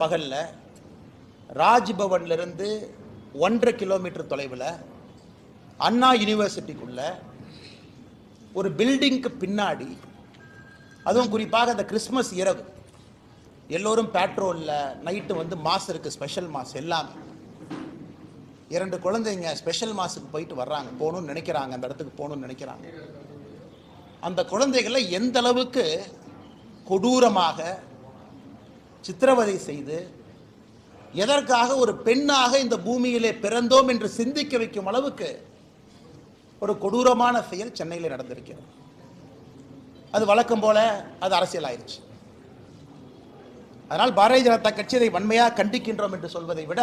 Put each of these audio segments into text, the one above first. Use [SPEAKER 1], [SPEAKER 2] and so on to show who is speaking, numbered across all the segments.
[SPEAKER 1] பகல்ல ராஜ்பவன்ல இருந்து 1.5 கிலோமீட்டர் தொலைவில் அண்ணா யூனிவர்சிட்டிக்குள்ள ஒரு பில்டிங்க்கு பின்னாடி, அதுவும் குறிப்பாக அந்த கிறிஸ்மஸ் இரவு எல்லோரும் பேட்ரோலில் நைட்டு வந்து மாஸ் இருக்குது, ஸ்பெஷல் மாஸ் எல்லாம். 2 குழந்தைங்க ஸ்பெஷல் மாஸுக்கு போயிட்டு வர்றாங்க, போகணும்னு நினைக்கிறாங்க, அந்த இடத்துக்கு போகணும்னு நினைக்கிறாங்க. அந்த குழந்தைகளை எந்த அளவுக்கு கொடூரமாக சித்திரவதை செய்து எதற்காக ஒரு பெண்ணாக இந்த பூமியிலே பிறந்தோம் என்று சிந்திக்க வைக்கும் அளவுக்கு ஒரு கொடூரமான செயல் சென்னையில் நடந்திருக்கிறது. அது வழக்கம் போல அது அரசியல் ஆயிடுச்சு. அதனால் பாரதிய ஜனதா கட்சி அதை வன்மையாக கண்டிக்கின்றோம் என்று சொல்வதை விட,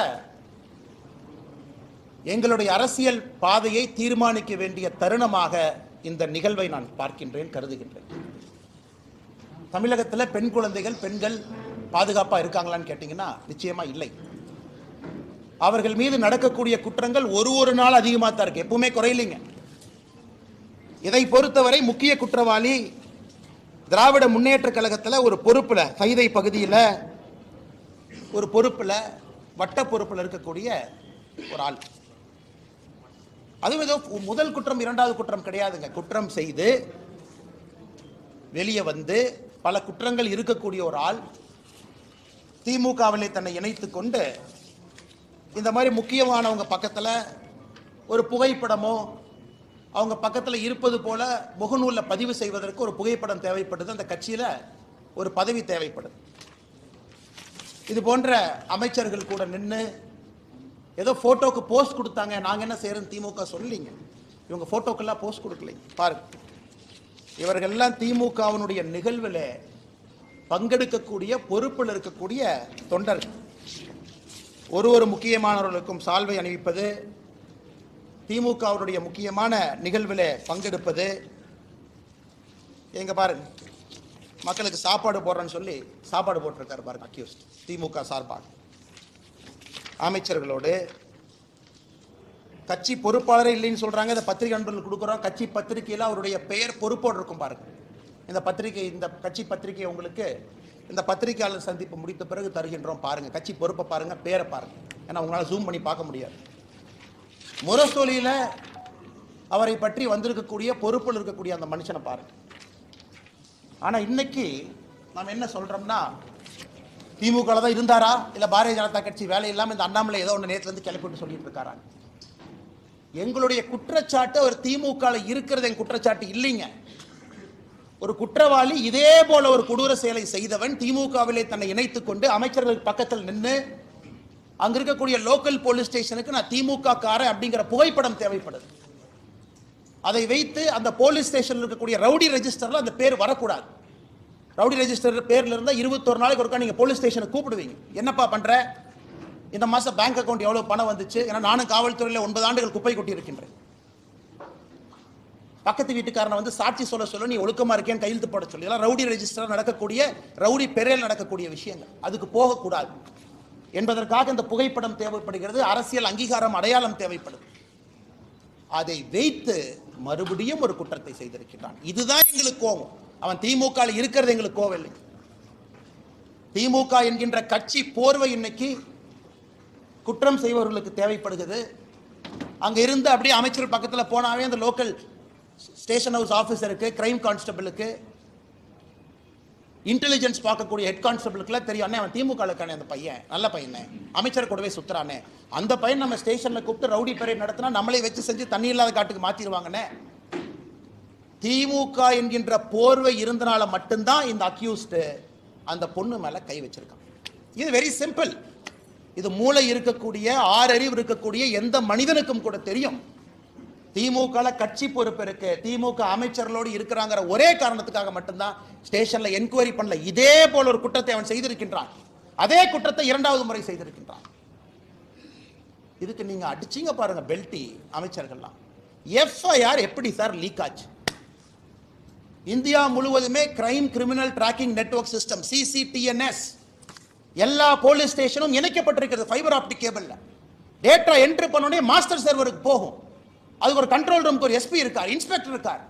[SPEAKER 1] எங்களுடைய அரசியல் பாதையை தீர்மானிக்க வேண்டிய தருணமாக இந்த நிகழ்வை நான் பார்க்கின்றேன், கருதுகின்றேன். தமிழகத்தில் பெண் குழந்தைகள், பெண்கள் பாதுகாப்பாக இருக்காங்களான்னு கேட்டிங்கன்னா நிச்சயமா இல்லை. அவர்கள் மீது நடக்கக்கூடிய குற்றங்கள் ஒரு நாள் அதிகமாக தான் இருக்கு, எப்பவுமே குறையில்லைங்க. இதை பொறுத்தவரை முக்கிய குற்றவாளி திராவிட முன்னேற்ற கழகத்தில் ஒரு பொறுப்பில், சைதை பகுதியில் ஒரு பொறுப்பில், வட்ட பொறுப்பில் இருக்கக்கூடிய ஒரு ஆள். அதுவும் ஏதோ முதல் குற்றம் இரண்டாவது குற்றம் கிடையாதுங்க. குற்றம் செய்து வெளியே வந்து பல குற்றங்கள் இருக்கக்கூடிய ஒரு ஆள் திமுகவிலே தன்னை இணைத்து கொண்டு இந்த மாதிரி முக்கியமானவங்க பக்கத்தில் ஒரு புகைப்படமோ அவங்க பக்கத்தில் இருப்பது போல முகநூலில் பதிவு செய்வதற்கு ஒரு புகைப்படம் தேவைப்படுது. அந்த கட்சியில் ஒரு பதவி தேவைப்படுது. இது போன்ற அமைச்சர்கள் கூட நின்று ஏதோ போட்டோக்கு போஸ்ட் கொடுத்தாங்க, நாங்கள் என்ன செய்யறோம் திமுக சொல்லீங்க. இவங்க போட்டோக்கெல்லாம் போஸ்ட் கொடுக்கலைங்க. பாருங்க, இவர்கள்லாம் திமுகவினுடைய நிகழ்வில் பங்கெடுக்கக்கூடிய பொறுப்பில் இருக்கக்கூடிய தொண்டர்கள். ஒரு முக்கியமானவர்களுக்கும் சால்வை அணிவிப்பது, திமுகவுடைய முக்கியமான நிகழ்வில் பங்கெடுப்பது. எங்க பாருங்க, மக்களுக்கு சாப்பாடு போடுறேன்னு சொல்லி சாப்பாடு போட்டிருக்காரு பாருங்க அக்யூஸ்ட், திமுக சார்பாக. அமைச்சர்களோடு கட்சி பொறுப்பாளரே இல்லைன்னு சொல்றாங்க. இந்த பத்திரிகை நண்பர்கள் கொடுக்குறோம், கட்சி பத்திரிகையில் அவருடைய பெயர் பொறுப்போடு இருக்கும் பாருங்க. இந்த பத்திரிகை, இந்த கட்சி பத்திரிகை உங்களுக்கு இந்த பத்திரிகையாளர் சந்திப்பு முடித்த பிறகு தருகின்றோம். பாருங்க, கட்சி பொறுப்பை பாருங்க, பேரை பாருங்க. ஏன்னா உங்களால் ஜூம் பண்ணி பார்க்க முடியாது. முரசொலியில் அவரை பற்றி வந்திருக்கக்கூடிய பொறுப்பில் இருக்கக்கூடிய அந்த மனுஷனை பாருங்க. ஆனால் இன்னைக்கு நாம் என்ன சொல்றோம்னா, திமுக தான் இருந்தாரா, இல்லை பாரதிய ஜனதா கட்சி வேலை இல்லாமல் இந்த அண்ணாமலை ஏதோ ஒன்று நேரத்துல இருந்து கிளப்பிட்டு சொல்லிட்டு இருக்காரா? எங்களுடைய குற்றச்சாட்டு அவர் திமுக இருக்கிறது என் குற்றச்சாட்டு இல்லைங்க. ஒரு குற்றவாளி இதே போல ஒரு கொடூர செயலை செய்தவன் திமுகவிலே தன்னை இணைத்துக் கொண்டு அமைச்சர்கள் பக்கத்தில் நின்று அங்க இருக்கக்கூடிய லோக்கல் போலீஸ் ஸ்டேஷனுக்கு நான் திமுக காரன் அப்படிங்கிற புகைப்படம் தேவைப்படுது. அதை வைத்து அந்த போலீஸ் ஸ்டேஷனில் இருக்கக்கூடிய ரவுடி ரெஜிஸ்டர்ல அந்த பேர் வரக்கூடாது. ரவுடி ரெஜிஸ்டர் பேர்ல இருந்தா 21 நாளைக்கு ஒருக்கா நீங்க போலீஸ் ஸ்டேஷனை கூப்பிடுவீங்க. என்னப்பா பண்ற, இந்த மாசம் பேங்க் அக்கௌண்ட் எவ்வளவு பணம் வந்துச்சு? ஏன்னா நானும் காவல்துறையில் 9 ஆண்டுகள் குப்பை கொட்டி இருக்கின்றேன். பக்கத்து வீட்டுக்காரனை வந்து சாட்சி சொல்ல நீ ஒழுக்கமா இருக்கேன்னு கையெழுத்து போட சொல்லி, எல்லாம் ரவுடி ரெஜிஸ்டர் நடக்கக்கூடிய, ரவுடி பெயரில் நடக்கக்கூடிய விஷயங்கள். அதுக்கு போகக்கூடாது என்பதற்காக இந்த புகைப்படம் தேவைப்படுகிறது. அரசியல் அங்கீகாரம், அடையாளம் தேவைப்படுது. அதை வைத்து மறுபடியும் ஒரு குற்றத்தை செய்திருக்கிறான். இதுதான் எங்களுக்கு கோபம். அவன் திமுக இருக்கிறது எங்களுக்கு கோவம் இல்லை. திமுக என்கின்ற கட்சி போர்வை இன்னைக்கு குற்றம் செய்பவர்களுக்கு தேவைப்படுகிறது. அங்க இருந்து அப்படியே அமைச்சர் பக்கத்தில் போனாவே அந்த லோக்கல் ஸ்டேஷன் ஹவுஸ் ஆஃபீஸருக்கு, கிரைம் கான்ஸ்டபிளுக்கு, இன்டெலிஜென்ஸ் பார்க்கக்கூடிய ஹெட் கான்ஸ்டபிளுக்குலாம் தெரியும், அண்ணே அவன் திமுக இருக்கானே, அந்த பையன் நல்ல பையனே, அமைச்சர் கூடவே சுத்துறானே, அந்த பையன் நம்ம ஸ்டேஷன்ல கூப்பிட்டு ரவுடி பரேட் நடத்தினா நம்மளே வச்சு செஞ்சு தண்ணி இல்லாத காட்டுக்கு மாத்திடுவாங்கண்ணே. திமுக என்கின்ற போர்வை இருந்தனால மட்டும்தான் இந்த அக்யூஸ்ட் அந்த பொண்ணு மேல கை வச்சிருக்கான். இது வெரி சிம்பிள். இது மூளை இருக்கக்கூடிய, ஆறறிவு இருக்கக்கூடிய எந்த மனிதனுக்கும் கூட தெரியும். திமுக கட்சி பொறுப்பு இருக்கு, திமுக அமைச்சர்களோடு இருக்கிறாங்கிற ஒரே காரணத்துக்காக மட்டும்தான் ஸ்டேஷன்ல என்கொயரி பண்ணல. இதே போல ஒரு குற்றத்தை அவன் செய்திருக்கின்றான். அதே குற்றத்தை 2வது முறை செய்திருக்கின்றான். இதுக்கு நீங்க அடிச்சீங்க பாருங்க பெல்டி அமைச்சர்கள்லாம். எஃப்ஐஆர் எப்படி சார் லீக் ஆச்சு? இந்தியா முழுவதுமே crime criminal tracking network system, CCTNS, எல்லா போலீஸ் ஸ்டேஷனும் இணைக்கப்பட்டிருக்கிறது ஃபைபர் ஆப்டிக் கேபிள்ல. டேட்டா என்ட்ரி பண்ணோடனே மாஸ்டர் சர்வருக்கு போகும். அதுக்கு ஒரு கண்ட்ரோல் ரூமுக்கு ஒரு எஸ்பி இருக்கார், இன்ஸ்பெக்டர் இருக்கார்.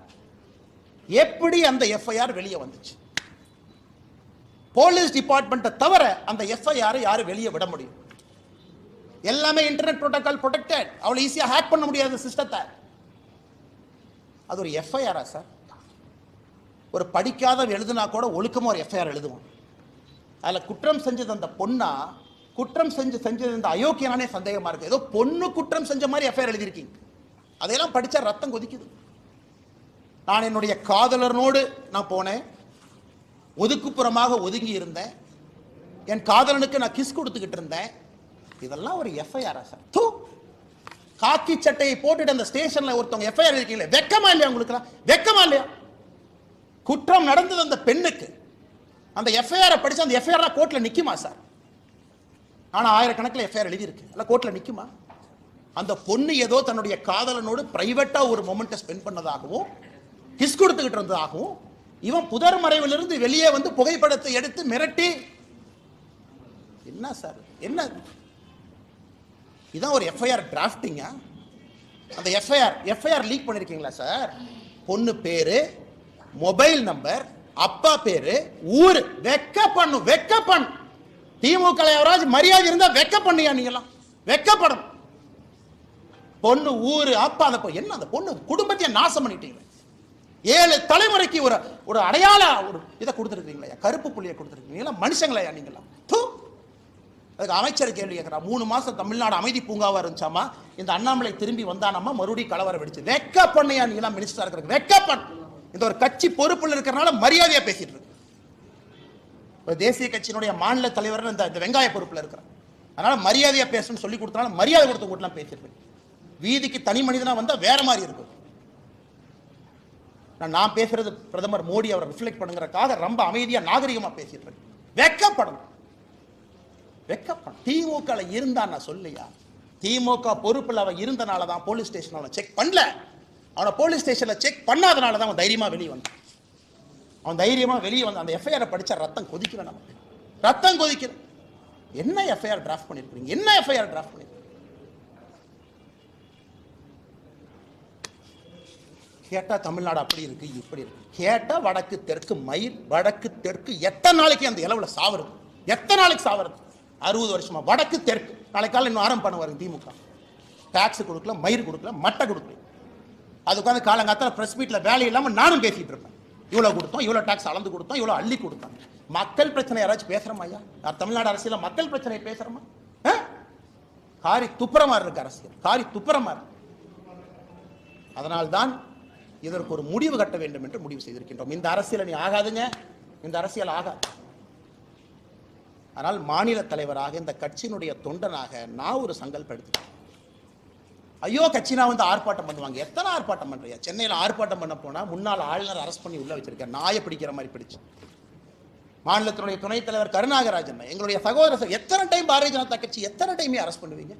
[SPEAKER 1] எப்படி அந்த எஃப்ஐஆர் வெளியே வந்துச்சு? போலீஸ் டிபார்ட்மெண்ட்டை தவிர அந்த எஃப்ஐஆர் யாரும் வெளியே விட முடியும்? எல்லாமே இன்டர்நெட் புரோட்டோகால் ப்ரொடெக்டட். அவ்வளவு ஈஸியா ஹேக் பண்ண முடியாத சிஸ்டத்தை. அது ஒரு எஃப்ஐஆரா சார்? ஒரு படிக்காத எழுதுனா கூட ஒழுக்கமா ஒரு எஃப்ஐஆர் எழுதுவோம். அதுல குற்றம் செஞ்சது அந்த பொண்ணா, குற்றம் செஞ்சது இந்த அயோக்கியனானே சந்தேகமா இருக்கு. ஏதோ பொண்ணு குற்றம் செஞ்ச மாதிரி எஃப்ஐஆர் எழுதியிருக்கீங்க. அதையெல்லாம் படிச்சா ரத்தம் கொதிக்குது. நான் என்னுடைய காதலனோடு நான் போனேன், ஒதுக்குப்புறமாக ஒதுங்கி இருந்தேன், என் காதலனுக்கு நான் கிஸ் கொடுத்துக்கிட்டு இருந்தேன். இதெல்லாம் ஒரு எஃப்ஐஆரா சார்? தூ, காக்கி சட்டையை போட்டுட்டு அந்த ஸ்டேஷன்ல ஒருத்தவங்க எஃப்ஐஆர் இருக்கீங்களே, வெக்கமா இல்லையா உங்களுக்கு? வெக்கமா இல்லையா? குற்றம் நடந்தது அந்த பெண்ணுக்கு. அந்த எஃப்ஐஆர் படிச்சு அந்த எஃப்ஐஆர் கோர்ட்ல நிக்குமா சார்? ஆனா ஆயிரக்கணக்கில் எஃப்ஐஆர் எழுதி இருக்கு, அல்ல கோர்ட்ல நிக்குமா? அந்த பொண்ணு ஏதோ தன்னுடைய காதலனோடு பிரைவேட்டா ஒரு மொமெண்ட்டை ஸ்பெண்ட் பண்ணதாகவும் கிஸ் கொடுத்துக்கிட்டு இருந்ததாகவும் இவன் புதர் மறைவிலிருந்து வெளியே வந்து புகைப்படத்தை எடுத்து மிரட்டி, என்ன சார் என்ன இதான் ஒரு எஃப்ஐஆர் டிராஃப்டிங்கா? அந்த எஃப்ஐஆர் லீக் பண்ணிருக்கீங்களா சார்? பொண்ணு பேரு, மொபைல் நம்பர், அப்பா பேரு, ஊரு. வெக்க பண்ணு. திமுக யாராவது மரியாதை இருந்தா வெக்க பண்ணியா? நீங்களாம் வெக்கப்படும். பொண்ணு, ஊரு, அப்பா, என்ன அந்த பொண்ணு குடும்பத்தையே நாசம் பண்ணிட்டீங்க. 7 தலைமுறைக்கு ஒரு அடையாள ஒரு இதை கொடுத்துருக்கீங்களா? கருப்பு புள்ளியை கொடுத்துருக்கீங்களா? மனுஷங்களையா நீங்களா? அதுக்கு அமைச்சர் கேள்வி கேட்கிறா. 3 மாசம் தமிழ்நாடு அமைதி பூங்காவா இருந்துச்சாமா, இந்த அண்ணாமலை திரும்பி வந்தானாமா, மறுபடியும் கலவரம் வெடிச்சு. வெக்க பண்ணையா நீங்களா? மினிஸ்டரா இருக்கிற வெக்க பண்ண. இந்த ஒரு கட்சி பொறுப்புல இருக்கிறனால மரியாதையா பேசிட்டு இருக்கு. தேசிய கட்சியினுடைய மாநில தலைவர் இந்த வெங்காய பொறுப்புல இருக்கிறார், அதனால மரியாதையா பேசணும்னு சொல்லி கொடுத்தனால மரியாதை கொடுத்து கூட்டலாம் பேசிட்டு இருக்கு. வீதிக்கு தனி மனிதனா வந்தா வேற மாதிரி இருக்கும். நான் பேசுறது பிரதமர் மோடி அவரை ரிஃப்ளெக்ட் பண்ணுங்கிறதுக்காக ரொம்ப அமைதியா நாகரிகமா பேசிட்டு இருக்கு. வெக்கப்படணும். திமுக இருந்தா நான் சொல்லியா? திமுக பொறுப்புல அவன் இருந்தனால தான் போலீஸ் ஸ்டேஷன் அவனை செக் பண்ணல. அவனை போலீஸ் ஸ்டேஷன்ல செக் பண்ணாதனால தான் அவன் தைரியமா வெளியே வந்தான். அவன் தைரியமா வெளியே வந்து அந்த எஃப்ஐஆர் படிச்சா ரத்தம் கொதிக்கல. நமக்கு ரத்தம் கொதிக்கல. என்ன எஃப்ஐஆர் டிராஃப்ட் பண்ணிருக்கீங்க? என்ன எஃப்ஐஆர் டிராஃப்ட் பண்ணிருக்கீங்க? கேட்டா தமிழ்நாடு அப்படி இருக்கு, இப்படி இருக்கு. கேட்டா வடக்கு தெற்கு மயில், வடக்கு தெற்கு எத்தனை நாளைக்கு அந்த இளவுல சாவறது? எத்தனை நாளைக்கு சாவறது? 60 வருஷமா வடக்கு தெற்கு. நாளைக்கு காலையில் இன்னும் ஆரம்பம் பண்ணுவாரு திமுக. டாக்ஸ் கொடுக்கல, மயிர் கொடுக்கல, மட்டை கொடுக்கல. அது உட்காந்து காலங்காத்தால பிரஸ் மீட்ல வேலை இல்லாம நானும் பேசிட்டு இருப்பேன். இவ்வளவு கொடுத்தோம், இவ்வளவு டாக்ஸ் அளந்து கொடுத்தோம், இவ்வளவு அள்ளி கொடுத்தோம். மக்கள் பிரச்சனை யாராச்சும் பேசுறோமா ஐயா? தமிழ்நாடு அரசியல மக்கள் பிரச்சனை பேசுறோமா? காரி துப்புரமா இருக்கு அரசியல், காரி துப்புரமா இருக்கு. அதனால்தான் இதற்கு ஒரு முடிவு கட்ட வேண்டும் என்று முடிவு செய்திருக்கின்றோம். இந்த அரசியல் நீ ஆகாதுங்க, இந்த அரசியல் ஆகாது. ஆனால் மாநில தலைவராக இந்த கட்சியினுடைய தொண்டனாக நான் ஒரு சங்கல்பம் எடுத்துட்டேன். ஐயோ கட்சினா வந்து ஆர்ப்பாட்டம் பண்ணுவாங்க. எத்தனை ஆர்ப்பாட்டம் பண்றியா? சென்னையில் ஆர்ப்பாட்டம் பண்ண போனா முன்னாள் ஆளுநர் அரெஸ்ட் பண்ணி உள்ள வச்சிருக்கேன், நாயை பிடிக்கிற மாதிரி பிடிச்சு. மாநிலத்தினுடைய துணைத் தலைவர் கருணாகராஜன், எங்களுடைய சகோதரர், எத்தனை டைம் பாரதிய ஜனதா கட்சி எத்தனை டைமே அரெஸ்ட் பண்ணுவீங்க?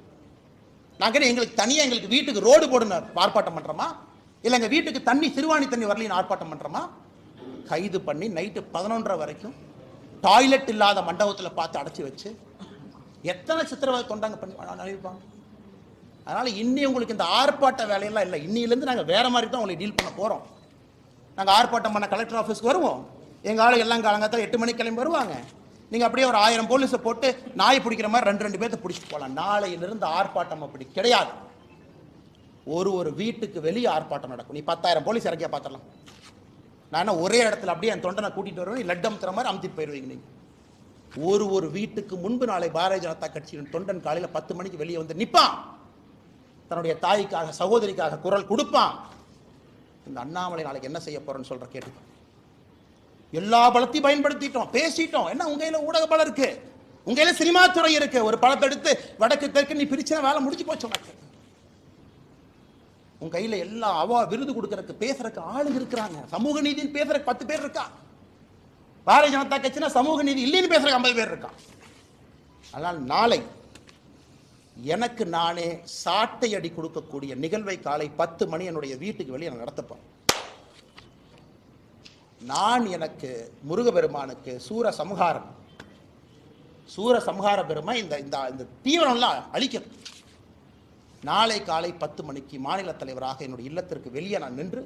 [SPEAKER 1] நாங்க எங்களுக்கு தனியா எங்களுக்கு வீட்டுக்கு ரோடு போடுன்னு ஆர்ப்பாட்டம் பண்றோமா? இல்ல எங்க வீட்டுக்கு தண்ணி சிறுவாணி தண்ணி வரலின்னு ஆர்ப்பாட்டம் பண்றோமா? கைது பண்ணி நைட்டு 11:30 வரைக்கும் டாய்லெட் இல்லாத மண்டபத்தில் பார்த்து அடைச்சி வச்சு எத்தனை சித்திரவதை தொண்டாங்க பண்ணி அனுப்பிப்பாங்க. அதனால இன்னி உங்களுக்கு இந்த ஆர்ப்பாட்ட வேலையெல்லாம் இல்லை. இன்னிலிருந்து நாங்கள் வேற மாதிரி தான் உங்களை டீல் பண்ண போறோம். நாங்கள் ஆர்ப்பாட்டம் பண்ண கலெக்டர் ஆஃபீஸ்க்கு வருவோம். எங்க ஆளு எல்லாம் காலங்காத்தால 8 மணிக்கு கிளம்பி வருவாங்க. நீங்க அப்படியே ஒரு 1000 போலீஸை போட்டு நாய் பிடிக்கிற மாதிரி 2 பேர்த்த பிடிச்சிட்டு போகலாம். நாளையிலிருந்து ஆர்ப்பாட்டம் அப்படி கிடையாது. ஒரு வீட்டுக்கு வெளியே ஆர்ப்பாட்டம் நடக்கும். நீ 10,000 போலீஸ் இறக்கியா பார்த்துடலாம். நான் ஒரே இடத்துல அப்படியே என் தொண்டனை கூட்டிட்டு வருவேன், லட் அமுத்துற மாதிரி அமுத்திட்டு போயிடுவீங்க. நீங்க ஒரு வீட்டுக்கு முன்பு நாளை பாரதிய ஜனதா கட்சியின் தொண்டன் காலையில் 10 மணிக்கு வெளியே வந்து நிற்பான். தன்னுடைய தாய்க்காக சகோதரிக்காக குரல் கொடுப்பான். இந்த அண்ணாமலை நாளைக்கு என்ன செய்ய போறேன்னு சொல்ற கேட்டு எல்லா பலத்தையும் பயன்படுத்திட்டோம், பேசிட்டோம். என்ன உங்க கையில ஊடக பலம் இருக்கு, உங்க கையில சினிமா துறை இருக்கு. ஒரு படத்தை எடுத்து வடக்கு தெற்கு நீ பிரிச்சா வேலை முடிஞ்சு போச்சு உனக்கு. உங்க கையில எல்லா விருது கொடுக்கறதுக்கு பேசுறதுக்கு ஆளுங்க இருக்கிறாங்க. சமூக நீதினு பேசுறதுக்கு 10 பேர் இருக்கா. பாரதிய ஜனதா கட்சினா சமூக நீதி இல்லைன்னு பேசுறதுக்கு 50 பேர் இருக்கா. ஆனால் நாளை எனக்கு நானே சாட்டை அடி கொடுக்கக்கூடிய நிகழ்வை காலை 10 மணி என்னுடைய வீட்டுக்கு வெளியே நடத்தப்போம். நான் எனக்கு முருகபெருமானுக்கு சூரசம்ஹார பெருமை இந்த தீவிரம்லாம் அழிக்கிறது. நாளை காலை 10 மணிக்கு மாநில தலைவராக என்னுடைய இல்லத்திற்கு வெளியே நான் நின்று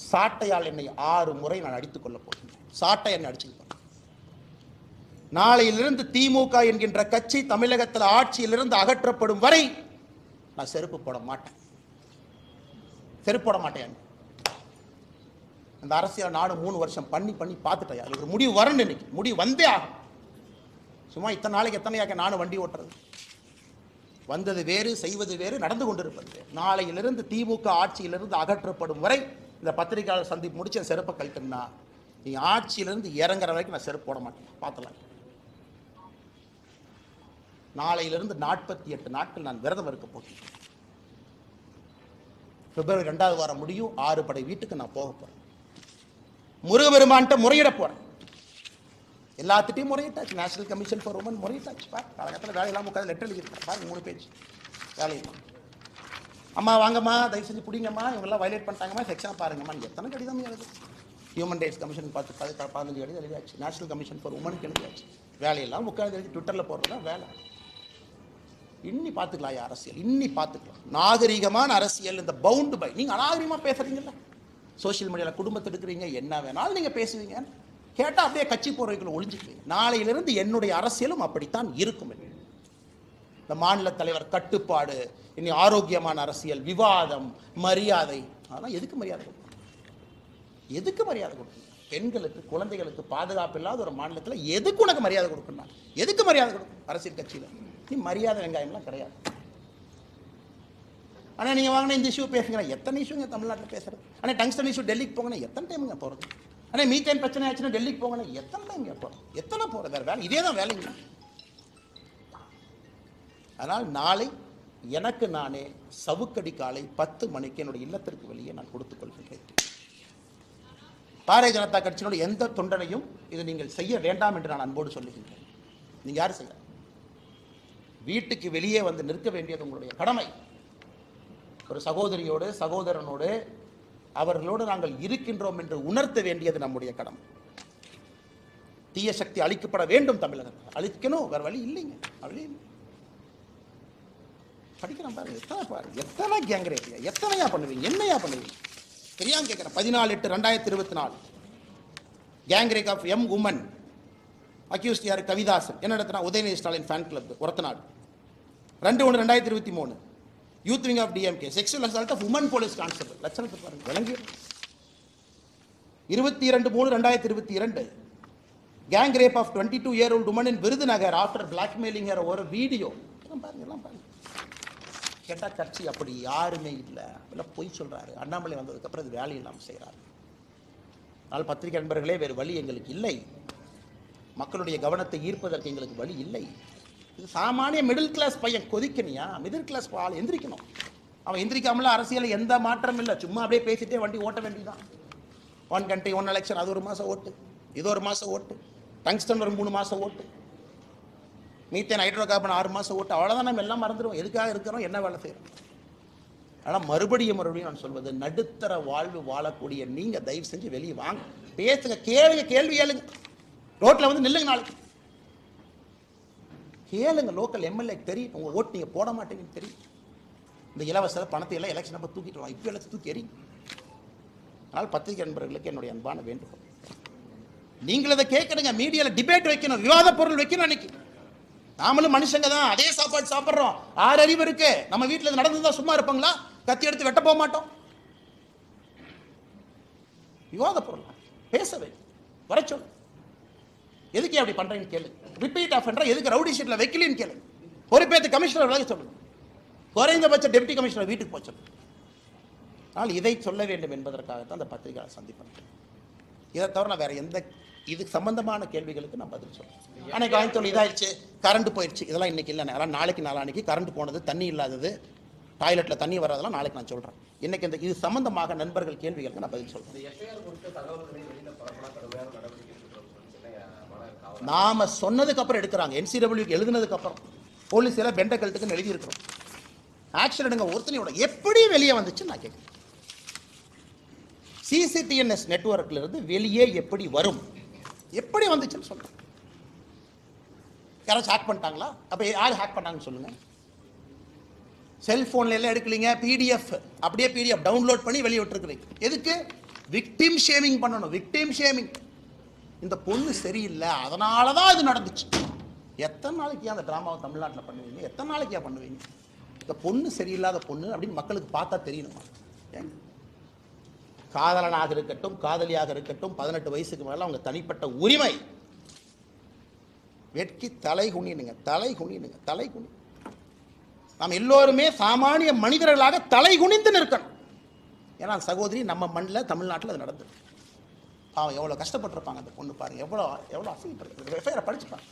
[SPEAKER 1] சாட்டையால் என்னை 6 முறை நான் அடித்துக் கொள்ள போகிறேன். சாட்டை என்னை அடிச்சுக்க போறேன். நாளையிலிருந்து திமுக என்கின்ற கட்சி தமிழகத்தில் ஆட்சியிலிருந்து அகற்றப்படும் வரை நான் செருப்பு போட மாட்டேன். செருப்பு போட மாட்டேன். அந்த அரசியல் நாடு 3 வருஷம் பண்ணி பார்த்துட்டேன். அது ஒரு முடிவு வரணும். இன்னைக்கு முடிவு வந்தே ஆகும். சும்மா இத்தனை நாளைக்கு எத்தனையாக்க நானும் வண்டி ஓட்டுறது. வந்தது வேறு, செய்வது வேறு, நடந்து கொண்டிருப்பது. நாளையிலிருந்து திமுக ஆட்சியிலிருந்து அகற்றப்படும் வரை இந்த பத்திரிகையாளர் சந்திப்பு முடிச்சு என் செருப்பை கழட்டுனா நீ ஆட்சியிலிருந்து இறங்குற வரைக்கும் நான் செருப்பு போட மாட்டேன். பார்த்துலாம். நாளையிலிருந்து 48 நாட்கள் நான் விரதம் இருக்க போகிறேன். பிப்ரவரி 2வது வாரம் முடியும். 6 படை வீட்டுக்கு நான் போக போறேன். முருகபெருமான்கிட்ட முறையிட போறேன். எல்லாத்திட்டையும் முறையிட்டாச்சு. நேஷனல் கமிஷன் ஃபார் உமன் முறையிட்டாச்சு. காலகட்டத்தில் வேலையெல்லாம் உட்காந்து லெட்டர் எழுதியிருக்கேன். பாருங்க 3 பேஜ் வேலையெல்லாம். அம்மா வாங்கம்மா, தயவு செஞ்சு பிடிங்கம்மா, இவங்கெல்லாம் வயலேட் பண்ணிட்டாங்கம்மா, செக்ஷனாக பாருங்கம்மா. எத்தனை கடிதம் எழுது. ஹியூமன் ரைட்ஸ் கமிஷன் 15 கடிதம் எழுதியாச்சு. நேஷனல் கமிஷன் ஃபார் உமனுக்கு எழுதியாச்சு. வேலையெல்லாம் உட்காந்து எழுதி ட்விட்டரில் போடுறதா வேலை. இன்னி பார்த்துக்கலாம் அரசியல், இன்னி பார்த்துக்கலாம். நாகரிகமான அரசியல். இந்த பவுண்டு பை நீங்கள் அநாகரிகமாக பேசுறீங்கல்ல, சோசியல் மீடியாவில் குடும்பத்தை எடுக்கிறீங்க, என்ன வேணாலும் நீங்கள் பேசுவீங்க. கேட்டால் அப்படியே கட்சி போறவைக்குள்ள ஒளிஞ்சுக்குவீங்க. நாளையிலிருந்து என்னுடைய அரசியலும் அப்படித்தான் இருக்கும். இந்த மாநில தலைவர் கட்டுப்பாடு, இனி ஆரோக்கியமான அரசியல், விவாதம், மரியாதை. அதெல்லாம் எதுக்கு மரியாதை கொடுக்கணும்? எதுக்கு மரியாதை கொடுக்கணும்? பெண்களுக்கு, குழந்தைகளுக்கு பாதுகாப்பு இல்லாத ஒரு மாநிலத்தில் எதுக்கு உனக்கு மரியாதை கொடுக்கணும்? எதுக்கு மரியாதை கொடுக்கணும்? அரசியல் கட்சியில் நீ மரியாதை வெங்காயம்லாம் கிடையாது. ஆனால் நீங்கள் வாங்கின இந்த இஷ்யூ பேசுங்க. எத்தனை இஷ்யூங்க தமிழ்நாட்டில் பேசுறது? ஆனால் டங்ஸ்டன் இஷ்யூ டெல்லிக்கு போங்கன்னா எத்தனை டைமுங்க போகிறது? ஆனால் மீத்தேன் பிரச்சனை ஆச்சுன்னா டெல்லிக்கு போங்கன்னா எத்தனை டைம் போகிறோம்? எத்தனை போகிறது? வேறு வேலை இதே தான் வேலைங்க. அதனால் நாளை எனக்கு நானே சவுக்கடி காலை 10 மணிக்கு என்னுடைய இல்லத்திற்கு வெளியே நான் கொடுத்துக் கொள்கின்றேன். பாரதிய ஜனதா கட்சியினுடைய எந்த தொண்டனையும் இது நீங்கள் செய்ய வேண்டாம் என்று நான் அன்போடு சொல்லுகின்றேன். நீங்கள் யாரும் செய்ய, வீட்டுக்கு வெளியே வந்து நிற்க வேண்டியது உங்களுடைய கடமை. ஒரு சகோதரியோடு, சகோதரனோடு, அவர்களோடு நாங்கள் இருக்கின்றோம் என்று உணர்த்த வேண்டியது நம்முடைய கடமை. தீய சக்தி அழிக்கப்பட வேண்டும். தமிழகத்தில் அழிக்கணும், வேற வழி இல்லைங்க. வழி இல்லை. படிக்கிறேன் பாருங்க, எத்தனை கேங் ரேப், எத்தனையா பண்ணுவீங்க, என்னையா பண்ணுவீங்க? தெரியாம கேட்கிறேன். 14/8/2024 gang rape of M women accused யார்? கவிதாசன். என்ன நடத்தினா? Udhayanidhi Stalin fan club Orathanadu. 2/1/2023 youth wing of DMK sexual assault of woman police constable. லட்சணத்தை பாருங்க, விளங்கி. 22/3/2022 gang rape of 22-year-old woman in Virudhunagar after blackmailing ஒரு வீடியோ. பாருங்க, எல்லாம் பாருங்க. கேட்டால் கட்சி அப்படி யாருமே இல்லை, எல்லாம் பொய் சொல்றாரு. அண்ணாமலை வந்ததுக்கப்புறம் இது வேலை இல்லாமல் செய்கிறாரு. அதனால் பத்திரிகை நண்பர்களே, வேறு வழி எங்களுக்கு இல்லை. மக்களுடைய கவனத்தை ஈர்ப்பதற்கு எங்களுக்கு வழி இல்லை. இது சாமானிய மிடில் கிளாஸ் பையன் கொதிக்கணியா? மிடில் கிளாஸ் ஆள் எந்திரிக்கணும். அவன் எந்திரிக்காமல அரசியல் எந்த மாற்றம் இல்லை. சும்மா அப்படியே பேசிட்டே வண்டி ஓட்ட வேண்டியதான். 1 country 1 election, அது 1 மாதம் ஓட்டு, இது 1 மாதம் ஓட்டு, டங்ஸ்டன் ஒரு 3 மாதம் ஓட்டு, மீத்தேன் ஹைட்ரோ கார்பன் 6 மாதம் ஓட்டு. அவ்வளோதான். நம்ம எல்லாம் மறந்துடுவோம். எதுக்காக இருக்கிறோம், என்ன வேலை செய்கிறோம். ஆனால் மறுபடியும் நான் சொல்வது, நடுத்தர வாழ்வு வாழக்கூடிய நீங்கள் தயவு செஞ்சு வெளியே வாங்க, பேசுங்க, கேளுங்க, கேள்வி கேளுங்க. ரோட்டில் வந்து நில்லுங்க, நாளைக்கு கேளுங்க. லோக்கல் எம்எல்ஏ தெரியும் உங்கள் ஓட்டு நீங்கள் போட மாட்டீங்கன்னு தெரியும். இந்த இலவச பணத்தை எல்லாம் எலெக்ஷன் அப்போ தூக்கிட்டு வாங்க, இப்போ எல்லாம் தூக்கி எறிங்க. அதனால் பத்திரிகை நண்பர்களுக்கு என்னுடைய அன்பான வேண்டுகோள், நீங்கள் அதை கேட்கணுங்க. மீடியாவில் டிபேட் வைக்கணும், விவாத பொருள் வைக்கணும். அன்னைக்கு நாமளும் மனுஷங்க தான், அதே சாப்பாடு சாப்பிட்றோம். 6 அறிவு இருக்கு. நம்ம வீட்டில் நடந்துதான் சும்மா இருப்பாங்களா? கத்தி எடுத்து வெட்ட போக மாட்டோம். விவாத பொருள் பேசவே வர சொல்லு. எதுக்கு அப்படி பண்றீங்கன்னு கேளு. ரிப்பீட் ஆஃபெண்டர் எதுக்கு ரவுடி ஷீட்ல வைக்கலன்னு கேளு. பொறுப்பேற்று கமிஷனர் விலக சொல்லு. குறைந்தபட்ச டெப்டி கமிஷனர் வீட்டுக்கு போச்சு. ஆனால் இதை சொல்ல வேண்டும் என்பதற்காகத்தான் அந்த பத்திரிகையாளர் சந்திப்பேன். இதை தவிர நான் வேற எந்த இதுக்கு சம்பந்தமான கேள்விகளுக்கு நான் பதில் சொல்றேன். அன்னைக்கு ஆயிரத்தி இதாயிடுச்சு, கரண்ட் போயிடுச்சு, இதெல்லாம் இன்னைக்கு இல்லை. அதெல்லாம் நாளைக்கு நாளானைக்கு கரண்ட் போனது, தண்ணி இல்லாதது, டாய்லெட்ல தண்ணி வராதெல்லாம் நாளைக்கு நான் சொல்றேன். இன்னைக்கு இந்த இது சம்பந்தமாக நண்பர்கள் கேள்விகளுக்கு நான் பதில் சொல்றேன். நாம சொன்னதுக்கு அப்புறம் எடுக்கிறாங்க. NCW எழுதுனதுக்கு அப்புறம் போலீஸ் எல்லாம் பெண்ட கழுத்துக்கு எழுதி இருக்கிறோம். ஆக்ஷன் எடுங்க. ஒருத்தனையோட எப்படி வெளியே வந்துச்சு நான் கேட்கிறேன். CCTNS நெட்வொர்க்ல இருந்து வெளியே எப்படி வரும், எப்படி வந்துச்சுன்னு சொல்றேன். யாராச்சும் ஹேக் பண்ணிட்டாங்களா? அப்ப யார் ஹேக் பண்ணாங்கன்னு சொல்லுங்க. செல்போன்ல எல்லாம் எடுக்கலீங்க, PDF அப்படியே PDF டவுன்லோட் பண்ணி வெளியே விட்டுருக்கிறீங்க. எதுக்கு? விக்டிம் ஷேமிங் பண்ணணும். Victim shaming. இந்த பொண்ணு சரியில்லை, அதனால தான் இது நடந்துச்சு. எத்தனை நாளைக்கு அந்த டிராமாவை தமிழ்நாட்டில் பண்ணுவீங்க? எத்தனை நாளைக்கு பண்ணுவீங்க? இந்த பொண்ணு சரியில்லாத பொண்ணு அப்படின்னு மக்களுக்கு பார்த்தா தெரியணுமா? காதலனாக இருக்கட்டும், காதலியாக இருக்கட்டும், 18 வயசுக்கு மேல அவங்க தனிப்பட்ட உரிமை. வெட்கி தலை குனினுங்க, தலை குனினுங்க, தலை குனி. நாம் எல்லோருமே சாமானிய மனிதர்களாக தலை குனிந்து நிற்கணும். ஏன்னா சகோதரி நம்ம மண்ணில் தமிழ்நாட்டில் அது நடந்தது. பாவம் எவ்வளோ கஷ்டப்பட்டிருப்பாங்க அந்த பொண்ணு. பாருங்க எவ்வளோ எவ்வளோ அசிங்கப்பட்டு எஃப்ஐஆரை படிச்சுப்பாங்க.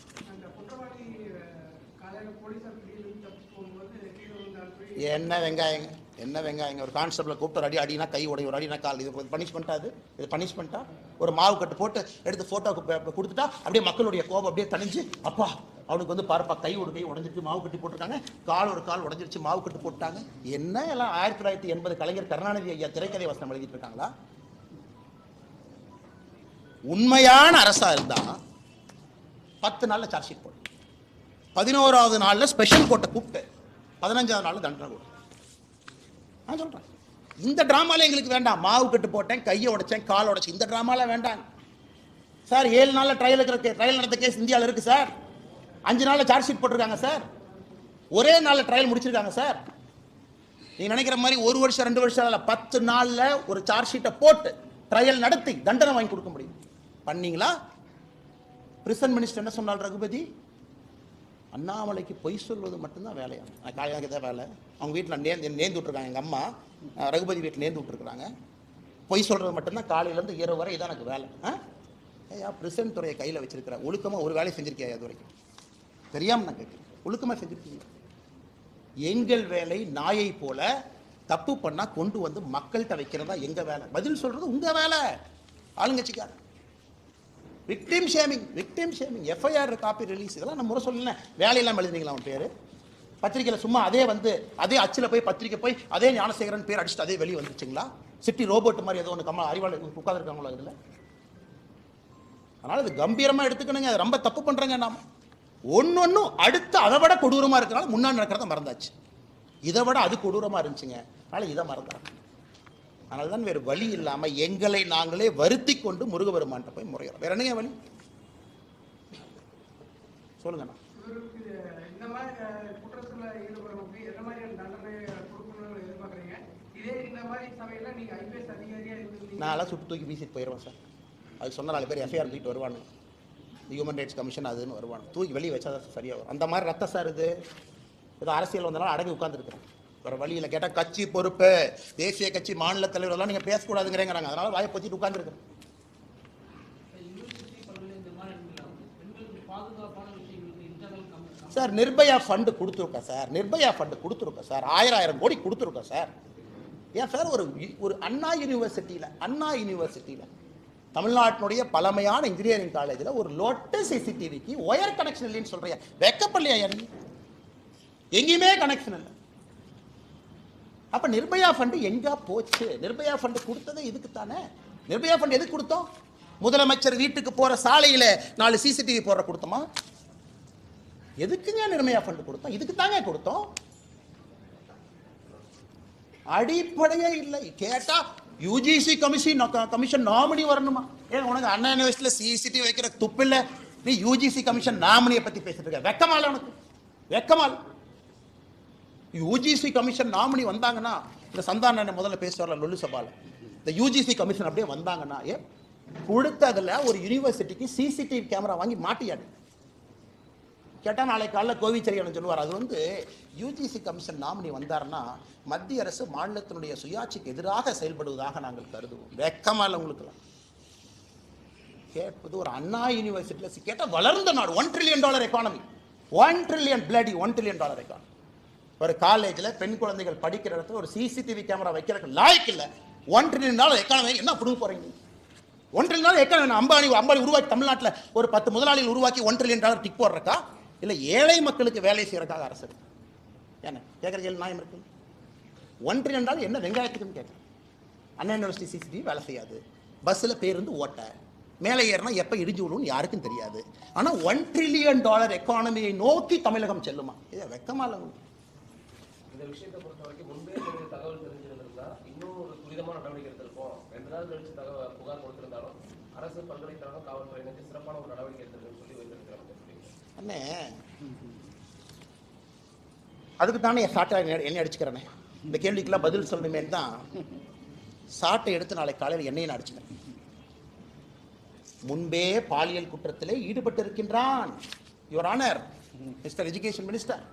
[SPEAKER 1] என்ன வெங்காயங்க, என்ன வெங்காயங்க? ஒரு கான்ஸ்டபிளை கூப்பிட்டு ஒரு அடி அடினா கை உடைய, ஒரு அடினா கால். இது பனிஷ்மெண்ட்டா? இது பனிஷ்மெண்ட்டா? ஒரு மாவு கட்டு போட்டு எடுத்து ஃபோட்டோ கொடுத்துட்டா அப்படியே மக்களுடைய கோபம் அப்படியே தணிஞ்சு, அப்பா அவனுக்கு வந்து பாருப்பா கை ஒரு கை உடஞ்சிருச்சு, மாவு கட்டி போட்டிருக்காங்க, கால் ஒரு கால் உடஞ்சிருச்சு, மாவு கட்டு போட்டாங்க. என்ன எல்லாம் 1980 கலைஞர் கருணாநிதி ஐயா திரைக்கதை வசனம் எழுதிட்டு இருக்காங்களா? உண்மையான அரசா இருந்தா 10 நாள்ல சார்ஜ் ஷீட் போடும், 11வது நாள்ல ஸ்பெஷல் கோர்ட்டை கூப்பிட்டு 15வது நாள் தண்டனை கொடுக்கும். நான் சொல்றேன், இந்த டிராமால எங்களுக்கு வேண்டாம். மாவு கட்டு போட்டேன், கையை உடைச்சேன், கால் உடைச்சேன், இந்த டிராமால வேண்டாம் சார். 7 நாள்ல ட்ரையல் நடந்த கேஸ் இந்தியாவில் இருக்கு சார். 5 நாள்ல சார்ஜ் ஷீட் போட்டிருக்காங்க சார். ஒரே நாள்ல ட்ரையல் முடிச்சிருக்காங்க சார். நீங்க நினைக்கிற மாதிரி 1 வருஷம் 2 வருஷம் இல்ல, 10 நாள்ல ஒரு சார்ஜ் ஷீட்டை போட்டு ட்ரையல் நடத்தி தண்டனை வாங்கி கொடுக்க முடியும். பண்ணீங்களா? பிரிசன் மினிஸ்டர் என்ன சொன்னார் ரகுபதி? அண்ணாமலைக்கு பொய் சொல்வது மட்டும்தான் வேலையா? காலையாக தான் வேலை. அவங்க வீட்டில் நேர்ந்து விட்டுருக்காங்க. எங்கள் அம்மா ரகுபதி வீட்டில் நேர்ந்து விட்டுருக்குறாங்க. பொய் சொல்கிறது மட்டும்தான் காலையிலேருந்து இரவு வரை இதான் எனக்கு வேலை. ஏயா பிரிசன் துறையை கையில் வச்சிருக்கிற, ஒழுக்கமாக ஒரு வேலையை செஞ்சிருக்கியா? அது வரைக்கும் தெரியாமல் நான் கேட்குறேன். ஒழுக்கமாக செஞ்சிருக்கீங்க. எங்கள் வேலை நாயை போல தப்பு பண்ணால் கொண்டு வந்து மக்கள்கிட்ட வைக்கிறதா எங்கள் வேலை. பதில் சொல்கிறது உங்கள் வேலை. ஆளுங்கட்சிக்கார victim shaming, victim shaming, FIR copy release, இதெல்லாம் நம்ம முறை சொல்லல. வேலையெல்லாம் எழுதுனீங்களா அவன் பேர் பத்திரிகையில்? சும்மா அதே அச்சில் போய் பத்திரிக்கை போய் அதே ஞானசேகரன் பேர் அடிச்சுட்டு அதே வெளியே வந்துச்சுங்களா? சிட்டி ரோபோட் மாதிரி ஏதோ ஒன்று அறிவாளர் உட்காந்துருக்காங்களோ இதில். அதனால் இது கம்பீரமாக எடுத்துக்கணுங்க. அது ரொம்ப தப்பு பண்ணுறேங்க. நாம் ஒன்னொன்னும் அடுத்து அதை விட கொடூரமாக இருக்கிறனால முன்னாடி நடக்கிறத மறந்தாச்சு. இதை விட அது கொடூரமாக இருந்துச்சுங்க, அதனால் இதை மறந்தாங்க. அதனால தான் வேறு வழி இல்லாமல் எங்களை நாங்களே வருத்தி கொண்டு முருகபெருமான்கிட்ட போய் முறையிறோம். வேற என்னங்க வழி சொல்லுங்கண்ணா? நான் சுட்டு தூக்கி வீசிட்டு போயிடுவேன் சார். அது சொன்ன 4 பேர் எஃப்ஐஆர் தூக்கிட்டு வருவாங்க. ஹியூமன் ரைட்ஸ் கமிஷன் அதுன்னு வருவாங்க. தூக்கி வெளியே வச்சா தான் சரியாக வரும். அந்த மாதிரி ரத்த சார் இது ஏதோ அரசியல் வந்தாலும் அடங்கி உட்காந்துருக்குறேன். வேறு வழியில் கேட்டால் கட்சி பொறுப்பு, தேசிய கட்சி மாநில தலைவரெல்லாம் நீங்கள் பேசக்கூடாதுங்கிறேங்கிறாங்க. அதனால் வாயை பொத்திட்டு உட்காந்துருக்குறேன். சார் நிர்பயா ஃபண்டு கொடுத்துருக்கோம் சார். நிர்பயா ஃபண்டு கொடுத்துருக்கோம் சார். 1000 கோடி கொடுத்துருக்கோம் சார். ஏன் சார் ஒரு அண்ணா யூனிவர்சிட்டியில் தமிழ்நாட்டினுடைய பழமையான இன்ஜினியரிங் காலேஜில் ஒரு லோட்டஸ் சிசிடிவிக்கு ஒயர் கனெக்ஷன் இல்லைன்னு சொல்றியா? வெக்கப்படலையா? எங்கேயுமே கனெக்ஷன் இல்லை. அப்ப நிர்பயா ஃபண்டு எங்க போச்சு? நிர்பயா ஃபண்டு கொடுத்ததே இதுக்கு தானே. நிர்பயா ஃபண்டு எதுக்கு கொடுத்தோம்? முதலமைச்சர் வீட்டுக்கு போற சாலையில 4 சிசிடிவி போடுற கொடுத்தோமா? எதுக்குங்க நிர்பயா ஃபண்டு கொடுத்தோம்? இதுக்கு தாங்க கொடுத்தோம். அடிப்படையே இல்லை. கேட்டா யூஜிசி கமிஷன் நாமினி வரணுமா? ஏன் உனக்கு அண்ணா யூனிவர்சிட்டியில சிசிடிவி வைக்கிற துப்பில்ல? நீ யூஜிசி கமிஷன் நாமினியை பத்தி பேசிட்டு இருக்க? வெக்கமால உனக்கு? வெக்கமால? யூஜிசி கமிஷன் நாமினி வந்தாங்கன்னா, இந்த சந்தான முதல்ல பேசுவார்ல லொல்லு சபால, இந்த யூஜிசி கமிஷன் அப்படியே வந்தாங்கன்னா, கொடுத்ததுல ஒரு யூனிவர்சிட்டிக்கு சிசிடிவி கேமரா வாங்கி மாட்டியாடு கேட்டால் நாளைக்கு காலைல கோவிச்சரியன் சொல்லுவார். அது வந்து யூஜிசி கமிஷன் நாமினி வந்தாருன்னா மத்திய அரசு மாநிலத்தினுடைய சுயாட்சிக்கு எதிராக செயல்படுவதாக நாங்கள் கருதுவோம். வெக்கமா இல்லை உங்களுக்குலாம்? கேட்பது ஒரு அண்ணா யூனிவர்சிட்டியில் கேட்டால் வளர்ந்த நாடு, $1 trillion எக்கானமி, $1 trillion எக்கானமி. ஒரு காலேஜில் பெண் குழந்தைகள் படிக்கிற இடத்துல ஒரு சிசிடிவி கேமரா வைக்கிறதுக்கு லாய்க்கு இல்லை. $1 trillion எக்கானமி என்ன கொடுக்க போறீங்க? $1 trillion எக்கானமி அம்பானி உருவாக்கி தமிழ்நாட்டில் ஒரு 10 முதலாளிகள் உருவாக்கி $1 trillion டிக் போடுறக்கா? இல்லை ஏழை மக்களுக்கு வேலை செய்யறதுக்காக அரசு? என்ன கேட்குற கேள்வி நியாயம் இருக்கு? $1 trillion என்ன வெங்காயத்துக்குன்னு கேட்குறேன். அண்ணா யூனிவர்சிட்டி சிசிடிவி வேலை செய்யாது, பஸ்ஸில் பேருந்து ஓட்ட, மேலே ஏறினா எப்போ இடிஞ்சு விடுன்னு யாருக்கும் தெரியாது. ஆனால் $1 trillion எக்கானமியை நோக்கி தமிழகம் செல்லுமா? இதை வெக்கமா இல்லை?
[SPEAKER 2] இந்த விஷயத்தை பொறுத்த வரைக்கும் முன்பே தகவல் தெரிஞ்சிருந்திருந்தா இன்னும் ஒரு துரிதமான நடவடிக்கை எடுத்திருப்போம். 2 நாள் கழிச்சு புகார் கொடுத்திருந்தாலும் அரசு பல்கலைக்கழகம் காவல்துறையினருக்கு சிறப்பான ஒரு நடவடிக்கை எடுத்திருக்குன்னு சொல்லி வைத்திருக்கிறாங்க.
[SPEAKER 1] அண்ணே அதுக்கு தானே என் சாட்டை எண்ணெய் அடிச்சுக்கிறேனே. இந்த கேள்விக்கெல்லாம் பதில் சொல்லணுமே தான் சாட்டை எடுத்து நாளை காலையில் எண்ணெயை நான் அடிச்சுக்கிறேன். முன்பே பாலியல் குற்றத்திலே ஈடுபட்டு இருக்கின்றான். Your honour mister education minister,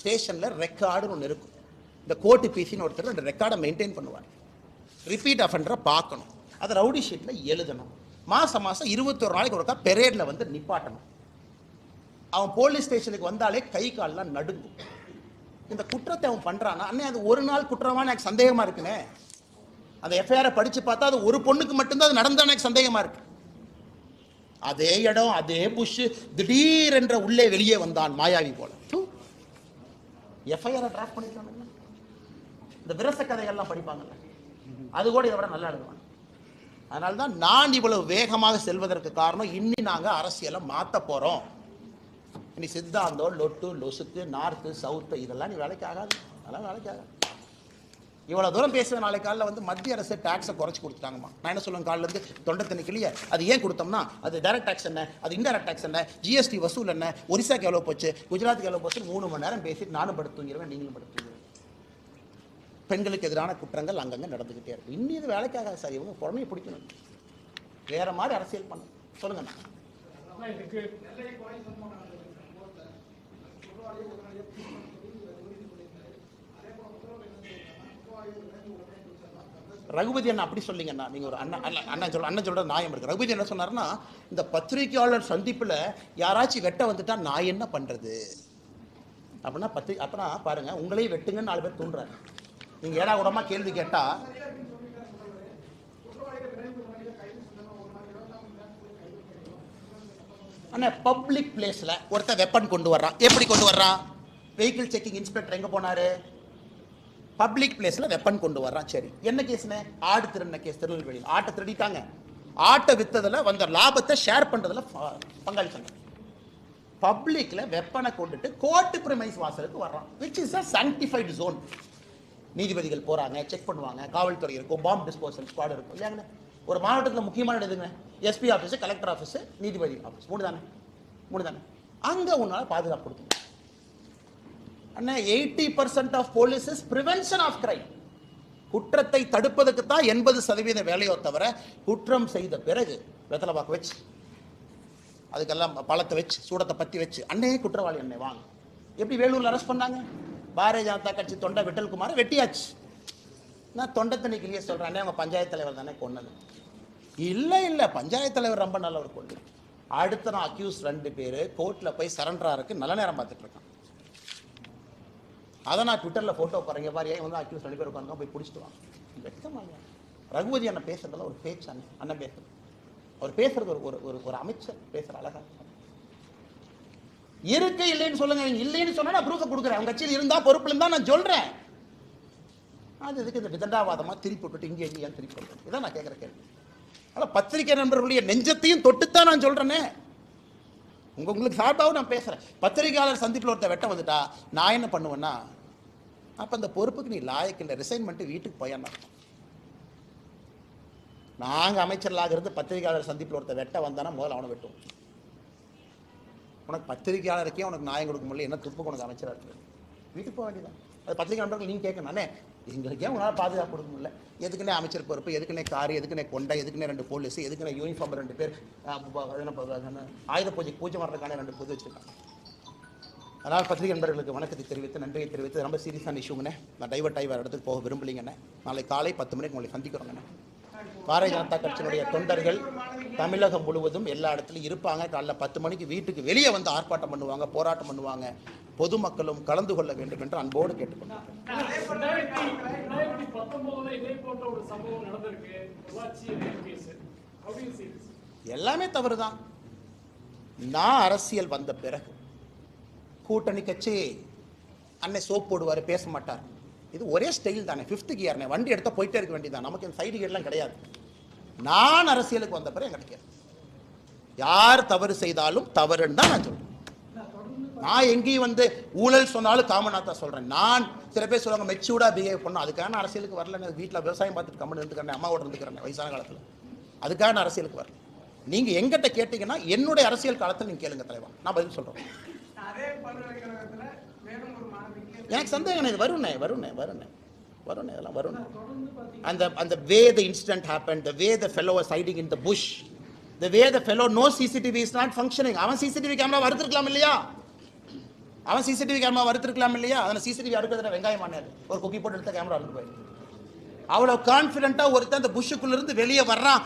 [SPEAKER 1] ஸ்டேஷன்ல ரெக்கார்டுன்னு ஒன்று இருக்கும். இந்த கோர்ட்டு பிசின்னு ஒருத்தர் அந்த ரெக்கார்டை மெயின்டைன் பண்ணுவார். ரிப்பீட் அஃபெண்டரை பார்க்கணும், அதை ரவுடி ஷீட்டில் எழுதணும். மாதம் 21 நாளைக்கு ஒருக்கா பெரேடில் வந்து நிப்பாட்டணும். அவன் போலீஸ் ஸ்டேஷனுக்கு வந்தாலே கை கால்லாம் நடுங்கும். இந்த குற்றத்தை அவன் பண்ணுறான்னா அண்ணே அது ஒரு நாள் குற்றமான எனக்கு சந்தேகமாக இருக்குண்ணே. அந்த எஃப்ஐஆரை படித்து பார்த்தா அது ஒரு பொண்ணுக்கு மட்டும்தான் அது நடந்தா எனக்கு சந்தேகமாக இருக்கு. அதே இடம் அதே புஷ் திடீரென்ற உள்ளே வெளியே வந்தான் மாயாவி போல. எஃப்ஐஆரை டிராஃப்ட் பண்ணிருக்காங்க. இந்த விரச கதைகள்லாம் படிப்பாங்கல்ல, அது கூட இதை விட நல்லா எழுதுவாங்க. அதனால தான் நான் இவ்வளவு வேகமாக செல்வதற்கு காரணம், இன்னி நாங்கள் அரசியலை மாற்ற போகிறோம். இனி சித்தாந்தம் லொட்டு லொசுக்கு நார்த்து சவுத்து இதெல்லாம் நீ வேலைக்கு ஆகாது, அதெல்லாம் வேலைக்கு ஆகாது. இவ்வளோ தூரம் பேசுவேன். நாளை காலையில் வந்து மத்திய அரசு டேக்ஸை குறைச்சி கொடுத்துட்டாங்கம்மா. நான் என்ன சொல்லுவேன், காலிலேருந்து தொண்டை தண்ணிக்கலையே அது ஏன் கொடுத்தோம்னா அது டைரக்ட் டேக்ஸ் என்ன, அது இன்டைரக்ட் டேக்ஸ் என்ன, ஜிஎஸ்டி வசூல் என்ன, ஒரிசாக்கு எவ்வளோ போச்சு, குஜராத்துக்கு எவ்வளோ போச்சு, 3 மணி நேரம் பேசிட்டு நானும் படுத்துங்கிடுவேன், நீங்களும் படுத்துங்கிடுவேன். பெண்களுக்கு எதிரான குற்றங்கள் அங்கங்கே நடந்துக்கிட்டே இருக்கு. இன்னும் இது வேலைக்காக சார், இவங்க புறமையை பிடிக்கணும், வேற மாதிரி அரசியல் பண்ணணும். சொல்லுங்கண்ணா. ரகுபதி அண்ணா அப்படி சொல்லிங்கண்ணா, நீங்க ஒரு அண்ணன் சொல்ற நியாயம் இருக்கு. ரகுபதி என்ன சொன்னாருன்னா, இந்த பத்திரிகையாளர் சந்திப்புல யாராச்சும் வெட்ட வந்துட்டா நான் என்ன பண்றது அப்படின்னா அப்பனா பாருங்க, உங்களையும் வெட்டுங்கன்னு 4 பேர் தூண்டுறாரு. நீங்க ஏடா கூடமா கேள்வி கேட்டா அண்ணா பப்ளிக் பிளேஸ்ல ஒருத்தர் வெப்பன் கொண்டு வர்றான். எப்படி கொண்டு வர்றான்? வெஹிக்கிள் செக்கிங் இன்ஸ்பெக்டர் எங்க போனாரு? பப்ளிக் பிளேஸ்ல வெப்பன் கொண்டு வர்றான். சரி, என்ன கேஸ்னே? ஆடு திருடின கேஸ். திருநெல்வேலியில் ஆட்டை திருடிட்டாங்க. ஆட்டை வித்ததுல வந்த லாபத்தை ஷேர் பண்றதுல பங்காளி சங்கம். பப்ளிக்ல வெப்பனை கொண்டுட்டு கோர்ட்டு பிரைமைஸ் வாசலுக்கு வர்றான், which is a sanctified zone. நீதிபதிகள் போறாங்க, செக் பண்ணுவாங்க, காவல்துறை இருக்கும், பாம்பு டிஸ்போசல் ஸ்குவாட் இருக்கும் இல்லையாங்கண்ணே. ஒரு மாவட்டத்தில் முக்கியமான எதுங்க? எஸ்பி ஆஃபீஸ், கலெக்டர் ஆஃபீஸ், நீதிபதி ஆஃபீஸ், 3 தானே. அங்க உன்னால பாதுகாப்பு கொடுக்கணும். அண்ணா 80% of police is prevention of crime. குற்றத்தை தடுப்பதற்கு தான் 80% வேலையோ தவிர குற்றம் செய்த பிறகு வெத்தலை பாக்கு வச்சு அதுக்கெல்லாம் பழத்தை வச்சு சூடத்தை பத்தி வச்சு அண்ணே குற்றவாளி அண்ணே வாங்க. எப்படி வேலூர்ல அரெஸ்ட் பண்ணாங்க? பாரதிய ஜனதா கட்சி தொண்டை விட்டல்குமார் வெட்டியாச்சு. நான் தொண்டை தண்ணிக்கிலேயே சொல்றேன், அண்ணே அவங்க பஞ்சாயத்து தலைவர் தானே கொன்னது. இல்ல பஞ்சாயத்து தலைவர் ரொம்ப நல்லவர் கொண்டு. அடுத்த நான் அக்யூஸ் 2 பேர் கோர்ட்ல போய் சரண்டரா இருக்கு, நல்ல நேரம் பார்த்துட்டு இருக்கான். அதை நான் ட்விட்டரில் ஃபோட்டோ போகிறேங்க பாரு, ஏன் வந்து அக்யூஸ் 2 பேர் உட்காந்து போய் பிடிச்சிட்டு வாங்க. வெக்கமாங்க. ரகுபதி அண்ணன் பேசுறதுல ஒரு பேச்சு, அண்ணன் பேசுறது, அவர் பேசுறது ஒரு அமைச்சர் பேசுற அழகா இருக்கு. இல்லைன்னு சொல்லுங்க, இல்லைன்னு சொன்னா நான் ப்ரூஃபை கொடுக்குறேன். அவங்க கட்சியில் இருந்தா பொறுப்புல இருந்தா நான் சொல்றேன். அது இதுக்கு இந்த விதண்டாவாதமா திருப்பி விட்டுட்டு இங்கே ஏன் திருப்பி விட்டுட்டு இதான் நான் கேட்குற கேள்வி. ஆனால் பத்திரிகை நண்பர்களுடைய நெஞ்சத்தையும் தொட்டுத்தான் நான் சொல்றேனே. உங்களுக்கு சார்பாகவும் நான் பேசுறேன். பத்திரிகையாளர் சந்திப்பில் ஒருத்தர் வெட்ட வந்துட்டா நான் என்ன பண்ணுவேன்னா, அப்ப அந்த பொறுப்புக்கு நீ லாயக்கு இல்லை, ரிசைன் பண்ணிட்டு வீட்டுக்கு போயான்னா. நாங்க அமைச்சர்களாக இருந்து பத்திரிகையாளர் சந்திப்பில் ஒருத்தர் வெட்ட வந்தானா முதல்ல அவனை வெட்டும். உனக்கு பத்திரிகையாளருக்கே உனக்கு நியாயம் கொடுக்க முடியல, என்ன துப்புக்கு உனக்கு அமைச்சராக இருக்கு, வீட்டுக்கு போக வேண்டியதான். அது பத்திரிகை நண்பர்கள் நீங்க கேட்கணும், அண்ணே எங்களுக்கே உங்களால் பாதுகாப்பு கொடுக்க முடியல, எதுக்குன்னே அமைச்சர் பொறுப்பு, எதுக்குன்னே காரு, எதுக்குன்னே கொண்டை, எதுக்குன்னே 2 போலீஸ், எதுக்குன்னே யூனிஃபார்ம் 2 பேர், ஆயுத பூஜை வர்றதுக்கான 2 பொது வச்சிருக்காங்க. அதனால் பத்திரிகை நண்பர்களுக்கு வணக்கத்தை தெரிவித்து நன்றியை தெரிவித்து, ரொம்ப சீரியஸான இஷ்யூங்கண்ணே. நான் டைவர்ட் ஆகி வேறு இடத்துக்கு போக விரும்பலிங்கண்ணே. நாளை காலை 10 மணிக்கு உங்களை சந்திக்கிறோங்கண்ணே. பாரதிய ஜனதா கட்சியினுடைய தொண்டர்கள் தமிழகம் முழுவதும் எல்லா இடத்துலையும் இருப்பாங்க. காலைல 10 மணிக்கு வீட்டுக்கு வெளியே வந்து ஆர்ப்பாட்டம் பண்ணுவாங்க, போராட்டம் பண்ணுவாங்க. பொதுமக்களும் கலந்து கொள்ள வேண்டும் என்று அன்போடு கேட்டுக்கொண்டாங்க. எல்லாமே தவறுதான். நான் அரசியல் வந்த பிறகு கூட்டணி கட்சி அன்னை சோப் போடுவார், பேச மாட்டார். இது ஒரே ஸ்டைல் தானே, 5th கியர்னே, வண்டி எடுத்தால் போயிட்டே இருக்க வேண்டியதான். நமக்கு இந்த சைடு கியர்லாம் கிடையாது. நான் அரசியலுக்கு வந்த பிறகு கிடைக்காது. யார் தவறு செய்தாலும் தவறுன்னு தான் நான் சொல்றேன். நான் எங்கேயும் வந்து ஊழல் சொன்னாலும் காமனாத்தா சொல்றேன். நான் சில பேர் சொல்லுவாங்க மெச்சூர்டா பிஹேவ் பண்ணணும், அதுக்கான அரசியலுக்கு வரல. வீட்டில் விவசாயம் பார்த்துட்டு கம்மன் இருந்துக்கிறேன், அம்மாவோட இருந்துக்கிறேன் வயசான காலத்தில். அதுக்காக நான் அரசியலுக்கு வரல. நீங்க எங்கிட்ட கேட்டீங்கன்னா என்னுடைய அரசியல் காலத்தில் நீங்க கேளுங்க தலைவா, நான் பதில் சொல்றேன்.
[SPEAKER 3] அதே பல்கலைக்கழகத்துல மேலும் ஒரு மாணவிக்கு
[SPEAKER 1] எனக்கு சந்தேகம் இது வரும்னே இதெல்லாம் வரும். அந்த வே the incident happened, the way the fellow was hiding in the bush, the way the fellow knows CCTV is not functioning. அவன் CCTV கேமரா வறுத்திருக்கலாம் இல்லையா? அதனால CCTV அடுக்கிறதுல வெங்காயம் ஆனாரு, ஒரு குக்கி போட்டு எடுத்த கேமரா அறுத்து போயிருக்கு. அவ்வளவு கான்ஃபிடென்ட்டா ஒருத்தன் அந்த புஷ்ஷுக்குள்ள இருந்து வெளியே வர்றான்.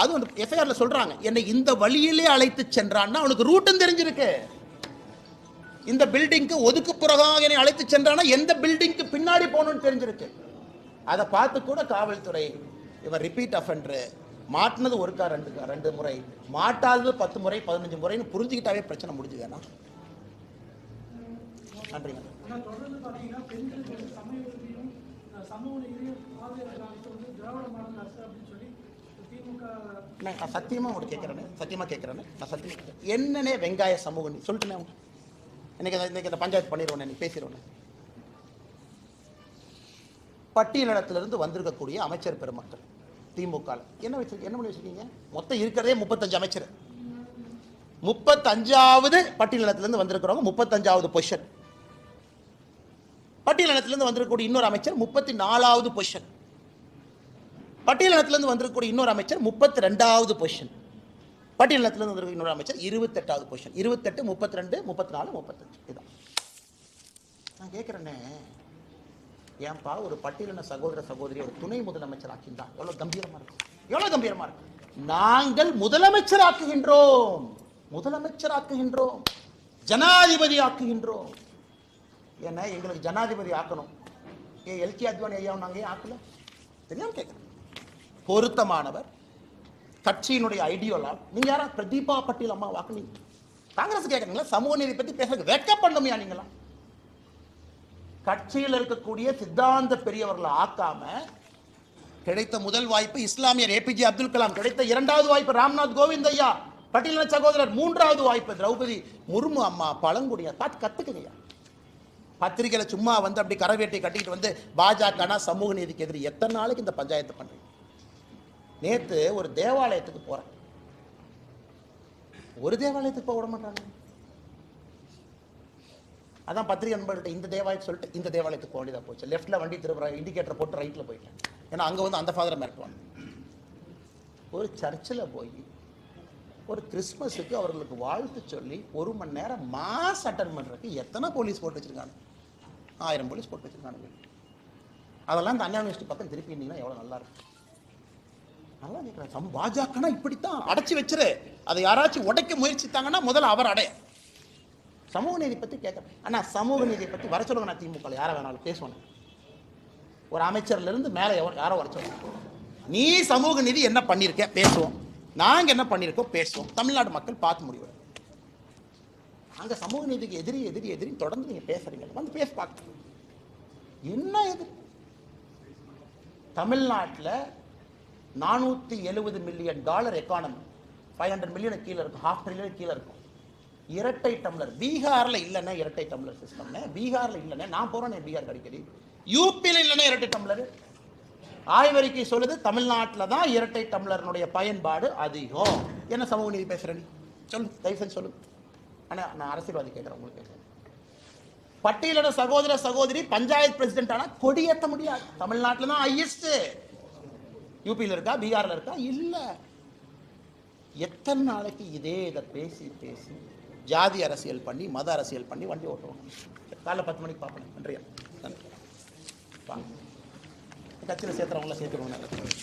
[SPEAKER 1] அது வந்து எஃப்ஐஆர்ல சொல்றாங்க, என்னை இந்த வழியிலே அழைத்து சென்றான்னா அவனுக்கு ரூட்டும் தெரிஞ்சிருக்கு. இந்த பில்டிங்க்கு ஒதுக்குப்புறமாக என்னை அழைத்து சென்றானா எந்த பில்டிங்க்கு பின்னாடி போகணும்னு தெரிஞ்சிருக்கு. அதை பார்த்து கூட காவல்துறை இவன் ரிப்பீட் அஃபெண்டர், மாட்டினது ஒருக்கா ரெண்டு முறை, மாட்டாதது 10 முறை 15 முறைன்னு புரிஞ்சுக்கிட்டாவே பிரச்சனை முடிஞ்சுதுன்னா. நன்றிங்க.
[SPEAKER 3] தொடர்ந்து பாத்தீங்கன்னா பெண்களுக்கு வந்து சமூகத்திலையும் சமூக நீதியும் பாதுகாப்பு வந்து திராவிட மாடல் அரசு அப்படின்னு சொல்லி திமுக.
[SPEAKER 1] நான் சத்தியமா உங்களுக்கு கேட்கிறேன், நான் சத்தியமா என்னன்னே வெங்காய சமூக நீதி சொல்லிட்டேன். இன்னைக்கு இந்த பஞ்சாயத்து பண்ணிடுவோம், நீ பேசிடுவோம். பட்டியலிடத்திலிருந்து வந்திருக்கக்கூடிய அமைச்சர் பெருமக்கள் திமுக என்ன பண்ணி வச்சிருக்கீங்க? மொத்தம் இருக்கிறதே 35 அமைச்சர். 35வது பட்டியலிடத்திலிருந்து வந்திருக்கிறவங்க 35வது பொசிஷன். பட்டியலிடத்திலிருந்து வந்திருக்கக்கூடிய இன்னொரு அமைச்சர் 34வது பொசிஷன். பட்டியலிடத்திலிருந்து வந்திருக்கக்கூடிய இன்னொரு அமைச்சர் 32வது பொசிஷன். பட்டியலிடத்திலிருந்து வந்திருக்க இன்னொரு அமைச்சர் 28வது பொசிஷன். 28, 32, 34, 35 இதுதான். நான் கேட்கிறேன்னே, ஏன்பா ஒரு பட்டியலின சகோதர சகோதரி ஒரு துணை முதலமைச்சர் ஆக்கின்றா எவ்வளவு கம்பீரமா இருக்கு. நாங்கள் முதலமைச்சர் ஆக்குகின்றோம், ஜனாதிபதி ஆக்குகின்றோம். ஏன்னா எங்களுக்கு ஜனாதிபதி ஆக்கணும். எல்கே அத்வானி ஐயா நாங்க ஏன் ஆக்கல தெரியாம கேட்கிறேன். பொருத்தமானவர், கட்சியினுடைய ஐடியோலால். நீங்க யாரா பிரதீபா பட்டீல் அம்மா வாக்குனீங்க? காங்கிரஸ் கேட்கறீங்களா? சமூக நீதி பத்தி பேசுறதுக்கு வெட்கப்படணுமையா? நீங்களா கட்சியில் இருக்கக்கூடிய சித்தாந்த பெரியவர்களை ஆக்காம, கிடைத்த முதல் வாய்ப்பு இஸ்லாமியர் APJ அப்துல் கலாம், கிடைத்த 2வது வாய்ப்பு ராம்நாத் கோவிந்த் ஐயா பட்டியலின சகோதரர், 3வது வாய்ப்பு திரௌபதி முர்மு அம்மா பழங்குடியா. பார்த்து கத்துக்குங்க. பத்திரிகையில சும்மா வந்து அப்படி கரவேட்டை கட்டிக்கிட்டு வந்து பாஜக சமூக நீதிக்கு எதிரி. எத்தனை நாளைக்கு இந்த பஞ்சாயத்து பண்றீங்க? நேத்து ஒரு தேவாலயத்துக்கு போறேன், ஒரு தேவாலயத்துக்கு போக விட மாட்டாங்க. அதான் பத்திரிகை நண்பர்கள்ட்ட இந்த தேவாலயத்தை சொல்லிட்டு இந்த தேவாலயத்துக்கு போக வேண்டியதாக போச்சு. லெஃப்ட்ல வண்டி திரும்ப இண்டிகேட்டர் போட்டு ரைட்ல போயிட்டேன். ஏன்னா அங்கே வந்து அந்த ஃபாதரை மிரட்டுவாங்க. ஒரு சர்ச்சில் போய் ஒரு கிறிஸ்மஸுக்கு அவர்களுக்கு வாழ்த்து சொல்லி 1 மணி நேரம் மாஸ் அட்டன் பண்ணுறதுக்கு எத்தனை போலீஸ் போட்டு வச்சிருக்காங்க? 1000 போலீஸ் போட்டு வச்சிருக்காங்க. அதெல்லாம் இந்த அண்ணா யூனிவர்சிட்டி பக்கம் திருப்பி இருந்தீங்கன்னா எவ்வளோ நல்லா இருக்கும். நல்லா கேட்குறேன். பாஜகனா இப்படித்தான் அடைச்சி வச்சிரு. அதை யாராச்சும் உடைக்க முயற்சித்தாங்கன்னா முதல்ல அவர் அடைய. சமூக நீதி பற்றி கேட்குறேன். ஆனால் சமூக நீதியை பற்றி வர சொல்லுங்க. நான் திமுக யாரை வேணாலும் பேசுவேன். ஒரு அமைச்சர்ல இருந்து மேலே யாரோ வர சொல்லுங்க. நீ சமூக நீதி என்ன பண்ணியிருக்க பேசுவோம், நாங்க என்ன பண்ணியிருக்கோம் பேசுவோம். தமிழ்நாடு மக்கள் பார்த்து முடிவு. அங்க சமூக நீதிக்கு எதிரி எதிரி எதிரி தொடர்ந்து நீங்க பேசுறீங்க. வந்து பேச பார்க்க என்ன எதிரி? தமிழ்நாட்டில் $470 மில்லியன் எக்கானமி, 500 மில்லியன் கீழே இருக்கும், $500 மில்லியன் கீழே இருக்கும். இரட்டை டம்ளர் பீகார்ல இல்லைன்னா இரட்டை டம்ளர் சிஸ்டம், பீகார்ல இல்லைன்னா நான் போறேன் பீகார் அடிக்கடி, யூபியில் இல்லைன்னா இரட்டை டம்ளர். ஆய்வறிக்கை சொல்லுது தமிழ்நாட்டில் தான் இரட்டை டம்ளர்னுடைய பயன்பாடு அதிகம். என்ன சமூக நீதி பேசுறேன் நீ சொல்லு, தயவு செஞ்சு சொல்லு. ஆனா நான் அரசியல்வாதி கேட்கிறேன், உங்களுக்கு கேட்கிறேன். பட்டியலின சகோதர சகோதரி பஞ்சாயத்து பிரசிடென்ட் ஆனா கொடியேற்ற முடியாது. தமிழ்நாட்டில் தான் ஹையஸ்ட். யூபியில் இருக்கா, பீகார்ல இருக்கா? இல்ல. எத்தனை நாளைக்கு இதை பேசி பேசி ஜாதி அரசியல் பண்ணி மத அரசியல் பண்ணி வண்டி ஓட்டுவாங்க. காலைல 10 மணிக்கு பார்ப்பேன். நன்றியா, நன்றி. கட்சியில் சேர்த்துறவங்கள சேர்த்துருவோம்.